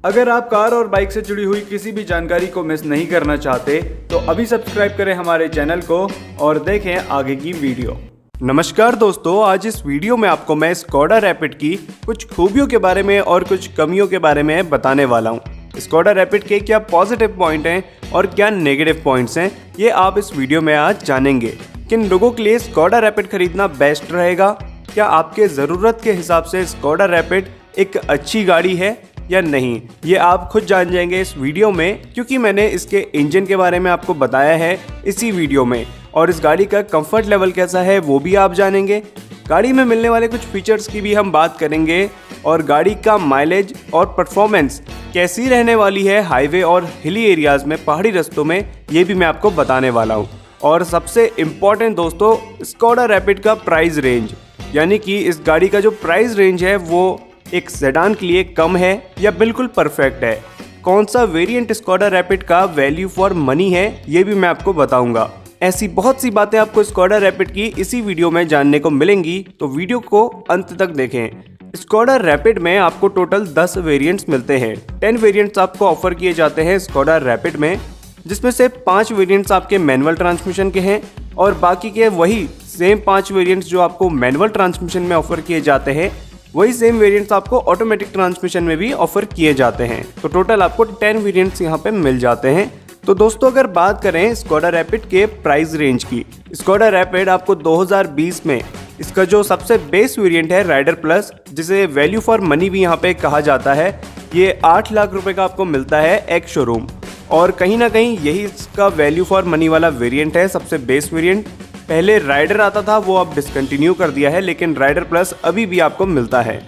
अगर आप कार और बाइक से जुड़ी हुई किसी भी जानकारी को मिस नहीं करना चाहते तो अभी सब्सक्राइब करें हमारे चैनल को और देखें आगे की वीडियो। नमस्कार दोस्तों, आज इस वीडियो में आपको मैं स्कोडा रैपिड की कुछ खूबियों के बारे में और कुछ कमियों के बारे में बताने वाला हूँ। स्कोडा रैपिड के क्या पॉजिटिव पॉइंट हैं और क्या नेगेटिव पॉइंट्स हैं, ये आप इस वीडियो में आज जानेंगे। किन लोगों के लिए स्कोडा रैपिड खरीदना बेस्ट रहेगा, क्या आपके ज़रूरत के हिसाब से स्कोडा रैपिड एक अच्छी गाड़ी है या नहीं, ये आप खुद जान जाएंगे इस वीडियो में, क्योंकि मैंने इसके इंजन के बारे में आपको बताया है इसी वीडियो में। और इस गाड़ी का कंफर्ट लेवल कैसा है वो भी आप जानेंगे। गाड़ी में मिलने वाले कुछ फीचर्स की भी हम बात करेंगे और गाड़ी का माइलेज और परफॉर्मेंस कैसी रहने वाली है हाईवे और हिली एरियाज़ में, पहाड़ी रास्तों में, ये भी मैं आपको बताने वाला हूँ। और सबसे इम्पॉर्टेंट दोस्तों, स्कोडा रैपिड का प्राइस रेंज, यानी कि इस गाड़ी का जो प्राइस रेंज है वो एक सेडान के लिए कम है या बिल्कुल परफेक्ट है। कौन सा वेरिएंट स्कोडा रैपिड का वैल्यू फॉर मनी है ये भी मैं आपको बताऊंगा। ऐसी बहुत सी बातें आपको स्कोडा रैपिड की इसी वीडियो में जानने को मिलेंगी, तो वीडियो को अंत तक देखें। स्कोडा रैपिड में आपको टोटल 10 वेरिएंट्स मिलते हैं। 10 वेरिएंट्स आपको ऑफर किए जाते हैं स्कोडा रैपिड में, जिसमें से 5 वेरिएंट्स आपके मैनुअल ट्रांसमिशन के हैं और बाकी के वही सेम 5 वेरिएंट्स जो आपको मैनुअल ट्रांसमिशन में ऑफर किए जाते हैं, वही सेम वेरिएंट्स आपको ऑटोमेटिक ट्रांसमिशन में भी ऑफर किए जाते हैं। तो टोटल आपको 10 वेरिएंट्स यहाँ पे मिल जाते हैं। तो दोस्तों, अगर बात करें स्कोडा रैपिड के प्राइस रेंज की, स्कोडा रैपिड आपको 2020 में इसका जो सबसे बेस वेरिएंट है राइडर प्लस, जिसे वैल्यू फॉर मनी भी यहाँ पे कहा जाता है, ये 8 लाख रुपए का आपको मिलता है एक शोरूम। और कहीं ना कहीं यही इसका वैल्यू फॉर मनी वाला वेरिएंट है, सबसे बेस वेरिएंट। पहले राइडर आता था, वो अब डिसकंटिन्यू कर दिया है, लेकिन राइडर प्लस अभी भी आपको मिलता है।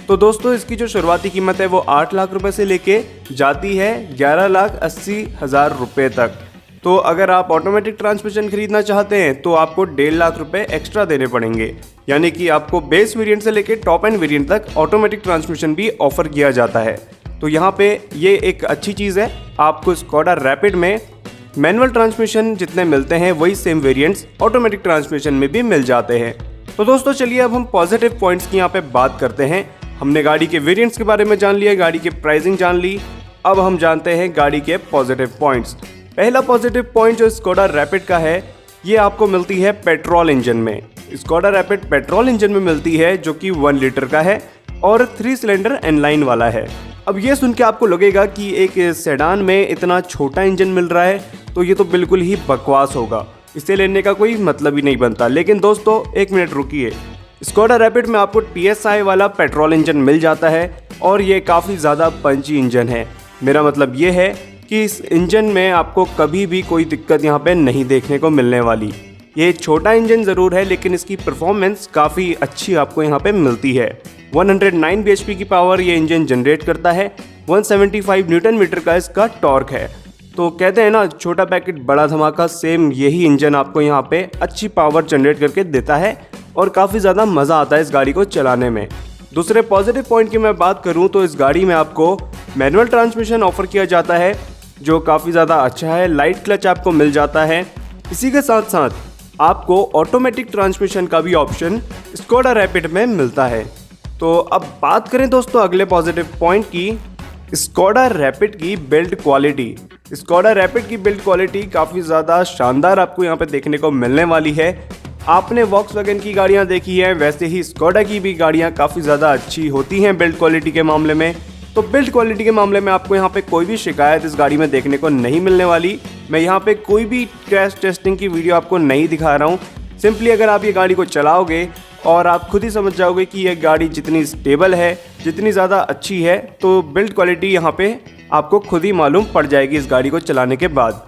तो दोस्तों, इसकी जो शुरुआती कीमत है वो 8 लाख रुपए से लेके जाती है 11,80,000 रुपये तक। तो अगर आप ऑटोमेटिक ट्रांसमिशन खरीदना चाहते हैं तो आपको 1.5 लाख रुपए एक्स्ट्रा देने पड़ेंगे, यानी कि आपको बेस वेरिएंट से लेके टॉप एंड वेरिएंट तक ऑटोमेटिक ट्रांसमिशन भी ऑफर किया जाता है। तो यहाँ पे ये एक अच्छी चीज़ है। आपको स्कोडा रैपिड में मैनुअल ट्रांसमिशन जितने मिलते हैं वही सेम वेरिएंट्स ऑटोमेटिक ट्रांसमिशन में भी मिल जाते हैं। तो दोस्तों, चलिए अब हम पॉजिटिव पॉइंट्स की यहाँ पे बात करते हैं। हमने गाड़ी के वेरिएंट्स के बारे में जान लिया, गाड़ी की प्राइसिंग जान ली, अब हम जानते हैं गाड़ी के पॉजिटिव पॉइंट्स। पहला पॉजिटिव पॉइंट जो स्कोडा रैपिड का है, ये आपको मिलती है पेट्रोल इंजन में। स्कोडा रैपिड पेट्रोल इंजन में मिलती है जो कि 1 लीटर का है और 3 सिलेंडर इनलाइन वाला है। अब ये सुन के आपको लगेगा कि एक सेडान में इतना छोटा इंजन मिल रहा है तो ये तो बिल्कुल ही बकवास होगा, इसे लेने का कोई मतलब ही नहीं बनता। लेकिन दोस्तों, एक मिनट रुकिए। स्कोडा रैपिड में आपको TSI वाला पेट्रोल इंजन मिल जाता है और ये काफ़ी ज़्यादा पंची इंजन है। मेरा मतलब ये है कि इस इंजन में आपको कभी भी कोई दिक्कत यहाँ पे नहीं देखने को मिलने वाली। ये छोटा इंजन ज़रूर है, लेकिन इसकी परफॉर्मेंस काफ़ी अच्छी आपको यहाँ पे मिलती है। 109 bhp की पावर ये इंजन जनरेट करता है। 175 न्यूटन मीटर का इसका टॉर्क है। तो कहते हैं ना, छोटा पैकेट बड़ा धमाका, सेम यही इंजन आपको यहाँ पे अच्छी पावर जनरेट करके देता है और काफ़ी ज़्यादा मज़ा आता है इस गाड़ी को चलाने में। दूसरे पॉजिटिव पॉइंट की मैं बात करूँ तो इस गाड़ी में आपको मैनुअल ट्रांसमिशन ऑफर किया जाता है जो काफ़ी ज़्यादा अच्छा है। लाइट क्लच आपको मिल जाता है। इसी के साथ साथ आपको ऑटोमेटिक ट्रांसमिशन का भी ऑप्शन स्कोडा रैपिड में मिलता है। तो अब बात करें दोस्तों अगले पॉजिटिव पॉइंट की, स्कोडा रैपिड की बिल्ड क्वालिटी। स्कोडा रैपिड की बिल्ड क्वालिटी काफ़ी ज़्यादा शानदार आपको यहाँ पे देखने को मिलने वाली है। आपने वॉक्सवैगन की गाड़ियाँ देखी हैं, वैसे ही स्कोडा की भी गाड़ियाँ काफ़ी ज़्यादा अच्छी होती हैं बिल्ड क्वालिटी के मामले में। तो बिल्ड क्वालिटी के मामले में आपको यहाँ पे कोई भी शिकायत इस गाड़ी में देखने को नहीं मिलने वाली। मैं यहाँ पे कोई भी क्रैश टेस्टिंग की वीडियो आपको नहीं दिखा रहा हूँ। सिंपली अगर आप ये गाड़ी को चलाओगे और आप खुद ही समझ जाओगे कि ये गाड़ी जितनी स्टेबल है, जितनी ज़्यादा अच्छी है, तो बिल्ड क्वालिटी यहाँ पे आपको खुद ही मालूम पड़ जाएगी इस गाड़ी को चलाने के बाद।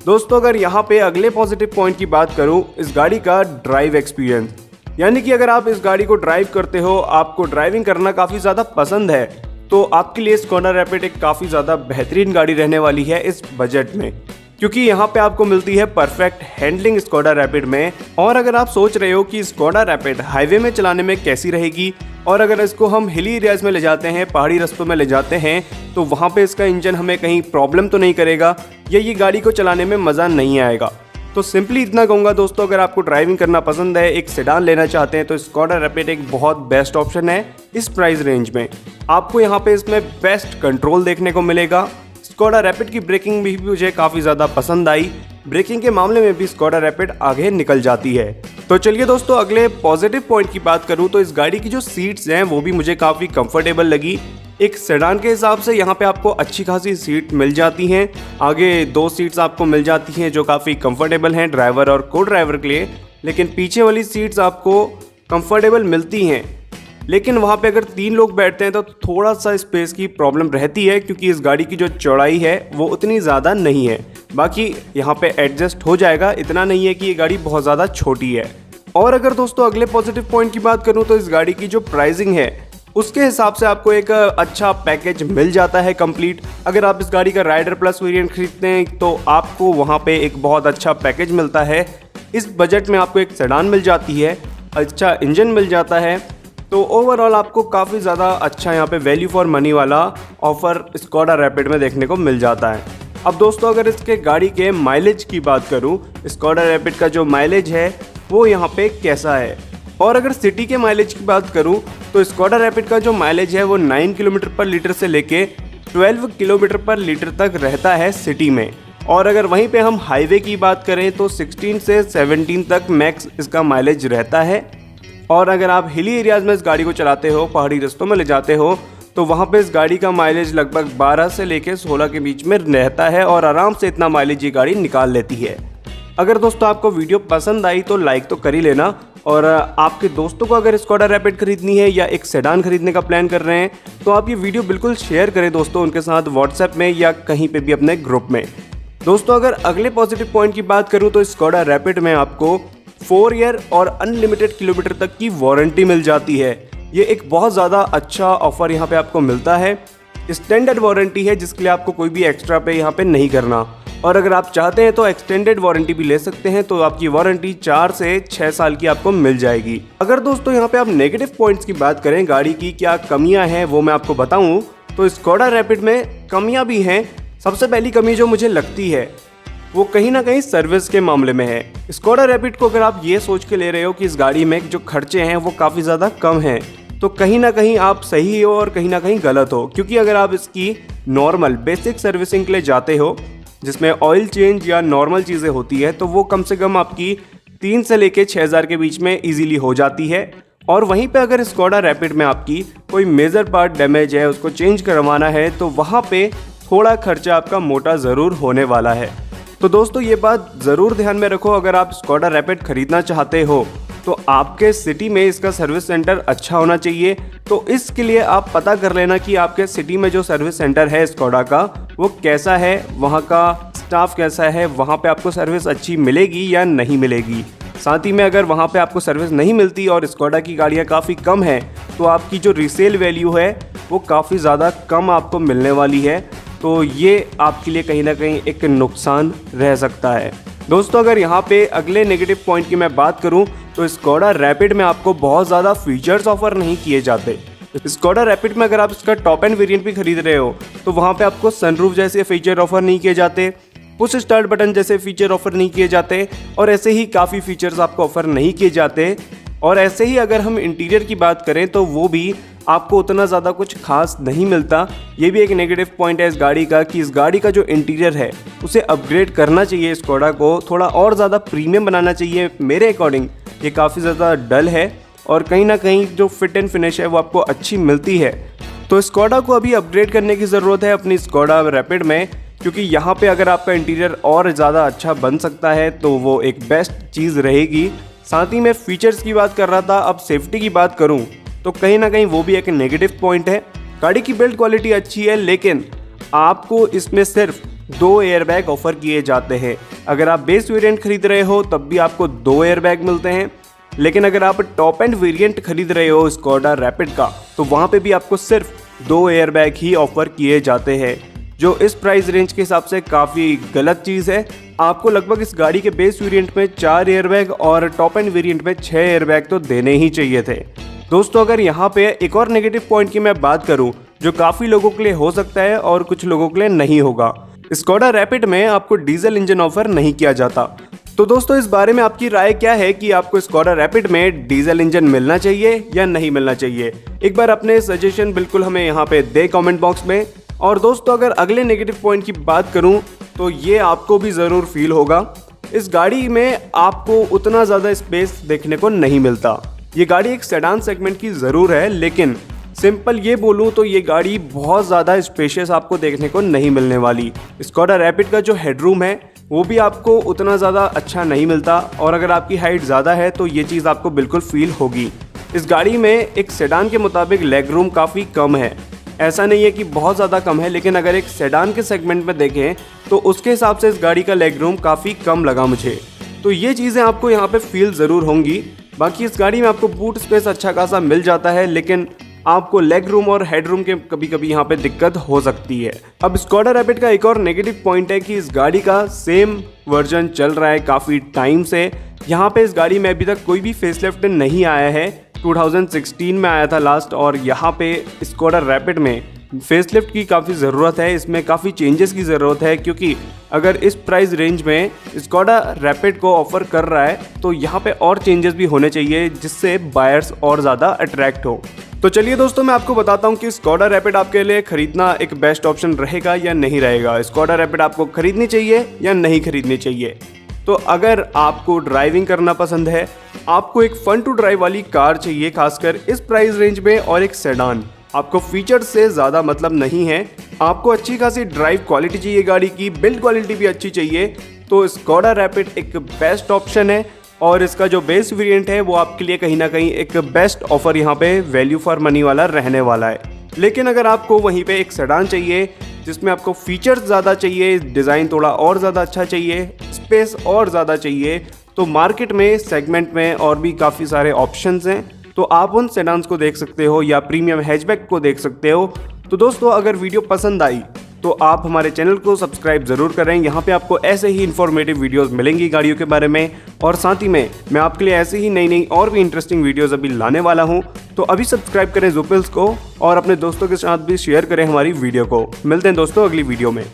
दोस्तों, अगर यहाँ पे अगले पॉजिटिव पॉइंट की बात करूँ, इस गाड़ी का ड्राइव एक्सपीरियंस, यानी कि अगर आप इस गाड़ी को ड्राइव करते हो, आपको ड्राइविंग करना काफ़ी ज़्यादा पसंद है, तो आपके लिए स्कोडा रैपिड एक काफ़ी ज़्यादा बेहतरीन गाड़ी रहने वाली है इस बजट में, क्योंकि यहाँ पे आपको मिलती है परफेक्ट हैंडलिंग स्कोडा रैपिड में। और अगर आप सोच रहे हो कि स्कोडा रैपिड हाईवे में चलाने में कैसी रहेगी और अगर इसको हम हिली एरियाज़ में ले जाते हैं, पहाड़ी रास्तों में ले जाते हैं, तो वहाँ पे इसका इंजन हमें कहीं प्रॉब्लम तो नहीं करेगा या ये गाड़ी को चलाने में मज़ा नहीं आएगा, तो सिंपली इतना कहूँगा दोस्तों, अगर आपको ड्राइविंग करना पसंद है, एक सेडान लेना चाहते हैं, तो स्कोडा रैपिड एक बहुत बेस्ट ऑप्शन है इस प्राइस रेंज में। आपको यहाँ पे इसमें बेस्ट कंट्रोल देखने को मिलेगा। स्कोडा रैपिड की ब्रेकिंग भी मुझे काफ़ी ज़्यादा पसंद आई। ब्रेकिंग के मामले में भी स्कोडा रैपिड आगे निकल जाती है। तो चलिए दोस्तों, अगले पॉजिटिव पॉइंट की बात करूँ तो इस गाड़ी की जो सीट्स हैं वो भी मुझे काफ़ी कंफर्टेबल लगी। एक सेडान के हिसाब से यहाँ पे आपको अच्छी खासी सीट मिल जाती हैं। आगे 2 सीट्स आपको मिल जाती हैं जो काफ़ी कंफर्टेबल हैं ड्राइवर और को ड्राइवर के लिए, लेकिन पीछे वाली सीट्स आपको कंफर्टेबल मिलती हैं। लेकिन वहाँ पे अगर 3 लोग बैठते हैं तो थोड़ा सा स्पेस की प्रॉब्लम रहती है, क्योंकि इस गाड़ी की जो चौड़ाई है वो उतनी ज़्यादा नहीं है। बाकी यहाँ पे एडजस्ट हो जाएगा, इतना नहीं है कि ये गाड़ी बहुत ज़्यादा छोटी है। और अगर दोस्तों अगले पॉजिटिव पॉइंट की बात करूँ तो इस गाड़ी की जो प्राइसिंग है उसके हिसाब से आपको एक अच्छा पैकेज मिल जाता है कंप्लीट। अगर आप इस गाड़ी का राइडर प्लस वेरिएंट खरीदते हैं तो आपको वहाँ पे एक बहुत अच्छा पैकेज मिलता है। इस बजट में आपको एक सेडान मिल जाती है, अच्छा इंजन मिल जाता है, तो ओवरऑल आपको काफ़ी ज़्यादा अच्छा यहाँ पे वैल्यू फॉर मनी वाला ऑफर स्कोडा रैपिड में देखने को मिल जाता है। अब दोस्तों अगर इसके गाड़ी के माइलेज की बात करूँ, स्कोडा रैपिड का जो माइलेज है वो यहाँ पे कैसा है, और अगर सिटी के माइलेज की बात करूँ तो स्कोडा रैपिड का जो माइलेज है वो 9 किलोमीटर पर लीटर से लेके 12 किलोमीटर पर लीटर तक रहता है सिटी में। और अगर वहीं पे हम हाईवे की बात करें तो 16 से 17 तक मैक्स इसका माइलेज रहता है। और अगर आप हिली एरियाज़ में इस गाड़ी को चलाते हो, पहाड़ी रास्तों में ले जाते हो, तो वहाँ पे इस गाड़ी का माइलेज लगभग 12 से लेके 16 के बीच में रहता है और आराम से इतना माइलेज ये गाड़ी निकाल लेती है। अगर दोस्तों आपको वीडियो पसंद आई तो लाइक तो कर ही लेना, और आपके दोस्तों को अगर स्कोडा रैपिड खरीदनी है या एक सेडान खरीदने का प्लान कर रहे हैं तो आप ये वीडियो बिल्कुल शेयर करें दोस्तों उनके साथ व्हाट्सएप में या कहीं पे भी अपने ग्रुप में। दोस्तों अगर अगले पॉजिटिव पॉइंट की बात करूँ तो स्कोडा रैपिड में आपको 4 ईयर और अनलिमिटेड किलोमीटर तक की वारंटी मिल जाती है। ये एक बहुत ज़्यादा अच्छा ऑफर यहाँ पे आपको मिलता है। स्टैंडर्ड वारंटी है जिसके लिए आपको कोई भी एक्स्ट्रा पे यहाँ पे नहीं करना, और अगर आप चाहते हैं तो एक्सटेंडेड वारंटी भी ले सकते हैं, तो आपकी वारंटी 4 से 6 साल की आपको मिल जाएगी। अगर दोस्तों यहाँ पे आप नेगेटिव पॉइंट्स की बात करें, गाड़ी की क्या कमियां हैं वो मैं आपको बताऊं तो स्कोडा रैपिड में कमियां भी हैं। सबसे पहली कमी जो मुझे लगती है वो कहीं ना कहीं सर्विस के मामले में है। स्कोडा रैपिड को अगर आप ये सोच के ले रहे हो कि इस गाड़ी में जो खर्चे हैं वो काफ़ी ज़्यादा कम हैं, तो कहीं ना कहीं आप सही हो और कहीं ना कहीं गलत हो। क्योंकि अगर आप इसकी नॉर्मल बेसिक सर्विसिंग के लिए जाते हो जिसमें ऑयल चेंज या नॉर्मल चीज़ें होती है, तो वो कम से कम आपकी 3 से लेके 6,000 के बीच में इजीली हो जाती है। और वहीं पे अगर स्कोडा रैपिड में आपकी कोई मेजर पार्ट डैमेज है, उसको चेंज करवाना है, तो वहाँ पे थोड़ा खर्चा आपका मोटा ज़रूर होने वाला है। तो दोस्तों ये बात ज़रूर ध्यान में रखो, अगर आप स्कोडा रैपिड खरीदना चाहते हो तो आपके सिटी में इसका सर्विस सेंटर अच्छा होना चाहिए। तो इसके लिए आप पता कर लेना कि आपके सिटी में जो सर्विस सेंटर है स्कोडा का वो कैसा है, वहाँ का स्टाफ कैसा है, वहाँ पे आपको सर्विस अच्छी मिलेगी या नहीं मिलेगी। साथ ही में अगर वहाँ पे आपको सर्विस नहीं मिलती और स्कोडा की गाड़ियाँ काफ़ी कम हैं तो आपकी जो रीसेल वैल्यू है वो काफ़ी ज़्यादा कम आपको मिलने वाली है। तो ये आपके लिए कहीं ना कहीं एक नुकसान रह सकता है। दोस्तों अगर यहाँ पे अगले नेगेटिव पॉइंट की मैं बात करूँ तो स्कोडा रैपिड में आपको बहुत ज़्यादा फीचर्स ऑफर नहीं किए जाते। स्कोडा रैपिड में अगर आप इसका टॉप एंड वेरिएंट भी खरीद रहे हो तो वहाँ पे आपको सनरूफ जैसे फीचर ऑफर नहीं किए जाते, पुश स्टार्ट बटन जैसे फीचर ऑफर नहीं किए जाते, और ऐसे ही काफ़ी फीचर्स आपको ऑफर नहीं किए जाते। और ऐसे ही अगर हम इंटीरियर की बात करें तो वो भी आपको उतना ज़्यादा कुछ खास नहीं मिलता। ये भी एक नेगेटिव पॉइंट है इस गाड़ी का कि इस गाड़ी का जो इंटीरियर है उसे अपग्रेड करना चाहिए, स्कोडा को थोड़ा और ज़्यादा प्रीमियम बनाना चाहिए। मेरे अकॉर्डिंग ये काफ़ी ज़्यादा डल है और कहीं ना कहीं जो फिट एंड फिनिश है वो आपको अच्छी मिलती है। तो स्कोडा को अभी अपग्रेड करने की ज़रूरत है अपनी स्कोडा रैपिड में, क्योंकि यहाँ पे अगर आपका इंटीरियर और ज़्यादा अच्छा बन सकता है तो वो एक बेस्ट चीज़ रहेगी। साथ ही मैं फीचर्स की बात कर रहा था, अब सेफ्टी की बात करूँ तो कहीं ना कहीं वो भी एक नेगेटिव पॉइंट है। गाड़ी की बिल्ड क्वालिटी अच्छी है लेकिन आपको इसमें सिर्फ 2 एयरबैग ऑफर किए जाते हैं। अगर आप बेस वेरिएंट खरीद रहे हो तब भी आपको 2 एयरबैग मिलते हैं, लेकिन अगर आप टॉप एंड वेरिएंट खरीद रहे हो स्कोडा रैपिड का तो वहाँ पे भी आपको सिर्फ 2 एयरबैग ही ऑफर किए जाते हैं, जो इस प्राइस रेंज के हिसाब से काफ़ी गलत चीज़ है। आपको लगभग इस गाड़ी के बेस वेरिएंट में 4 एयरबैग और टॉप एंड वेरिएंट में 6 एयरबैग तो देने ही चाहिए थे। दोस्तों अगर यहाँ पे एक और नेगेटिव पॉइंट की मैं बात करूँ जो काफ़ी लोगों के लिए हो सकता है और कुछ लोगों के लिए नहीं होगा, स्कोडा रैपिड में आपको डीजल इंजन ऑफर नहीं किया जाता। तो दोस्तों इस बारे में आपकी राय क्या है कि आपको स्कोडा रैपिड में डीजल इंजन मिलना चाहिए या नहीं मिलना चाहिए? एक बार अपने सजेशन बिल्कुल हमें यहाँ पे दे कमेंट बॉक्स में। और दोस्तों अगर अगले नेगेटिव पॉइंट की बात करूँ तो ये आपको भी ज़रूर फील होगा, इस गाड़ी में आपको उतना ज़्यादा स्पेस देखने को नहीं मिलता। ये गाड़ी एक सेडान सेगमेंट की ज़रूर है, लेकिन सिंपल ये बोलूँ तो ये गाड़ी बहुत ज़्यादा स्पेशियस आपको देखने को नहीं मिलने वाली। स्कोडा रैपिड का जो हेडरूम है वो भी आपको उतना ज़्यादा अच्छा नहीं मिलता, और अगर आपकी हाइट ज़्यादा है तो ये चीज़ आपको बिल्कुल फील होगी। इस गाड़ी में एक सेडान के मुताबिक लेग रूम काफ़ी कम है, ऐसा नहीं है कि बहुत ज़्यादा कम है, लेकिन अगर एक सेडान के सेगमेंट में देखें तो उसके हिसाब से इस गाड़ी का लेग रूम काफ़ी कम लगा मुझे। तो ये चीज़ें आपको यहाँ पे फील ज़रूर होंगी। बाकी इस गाड़ी में आपको बूट स्पेस अच्छा खासा मिल जाता है, लेकिन आपको लेग रूम और हेड रूम के कभी कभी यहाँ पे दिक्कत हो सकती है। अब स्कोडा रैपिड का एक और नेगेटिव पॉइंट है कि इस गाड़ी का सेम वर्जन चल रहा है काफ़ी टाइम से। यहाँ पे इस गाड़ी में अभी तक कोई भी फेसलिफ्ट नहीं आया है, 2016 में आया था लास्ट, और यहाँ पे स्कोडा रैपिड में फेसलिफ्ट की काफ़ी ज़रूरत है, इसमें काफ़ी चेंजेस की ज़रूरत है, क्योंकि अगर इस प्राइस रेंज में स्कोडा रैपिड को ऑफर कर रहा है तो यहाँ पे और चेंजेस भी होने चाहिए जिससे बायर्स और ज़्यादा अट्रैक्ट हो। तो चलिए दोस्तों मैं आपको बताता हूँ कि स्कोडा रैपिड आपके लिए खरीदना एक बेस्ट ऑप्शन रहेगा या नहीं रहेगा। स्कोडा रैपिड आपको खरीदनी चाहिए या नहीं खरीदनी चाहिए? तो अगर आपको ड्राइविंग करना पसंद है, आपको एक फन टू ड्राइव वाली कार चाहिए खासकर इस प्राइस रेंज में, और एक सेडान, आपको फीचर से ज़्यादा मतलब नहीं है, आपको अच्छी खासी ड्राइव क्वालिटी चाहिए, गाड़ी की बिल्ड क्वालिटी भी अच्छी चाहिए, तो स्कोडा रैपिड एक बेस्ट ऑप्शन है। और इसका जो बेस वेरिएंट है वो आपके लिए कहीं ना कहीं एक बेस्ट ऑफर यहाँ पे वैल्यू फॉर मनी वाला रहने वाला है। लेकिन अगर आपको वहीं पे एक सेडान चाहिए जिसमें आपको फीचर्स ज़्यादा चाहिए, डिज़ाइन थोड़ा और ज़्यादा अच्छा चाहिए, स्पेस और ज़्यादा चाहिए, तो मार्केट में सेगमेंट में और भी काफ़ी सारे ऑप्शंस हैं, तो आप उन सेडान्स को देख सकते हो या प्रीमियम हैचबैक को देख सकते हो। तो दोस्तों अगर वीडियो पसंद आई तो आप हमारे चैनल को सब्सक्राइब ज़रूर करें, यहाँ पे आपको ऐसे ही इन्फॉर्मेटिव वीडियोस मिलेंगी गाड़ियों के बारे में, और साथ ही में मैं आपके लिए ऐसे ही नई नई और भी इंटरेस्टिंग वीडियोस अभी लाने वाला हूँ। तो अभी सब्सक्राइब करें ज़ोपिल्स को और अपने दोस्तों के साथ भी शेयर करें हमारी वीडियो को। मिलते हैं दोस्तों अगली वीडियो में।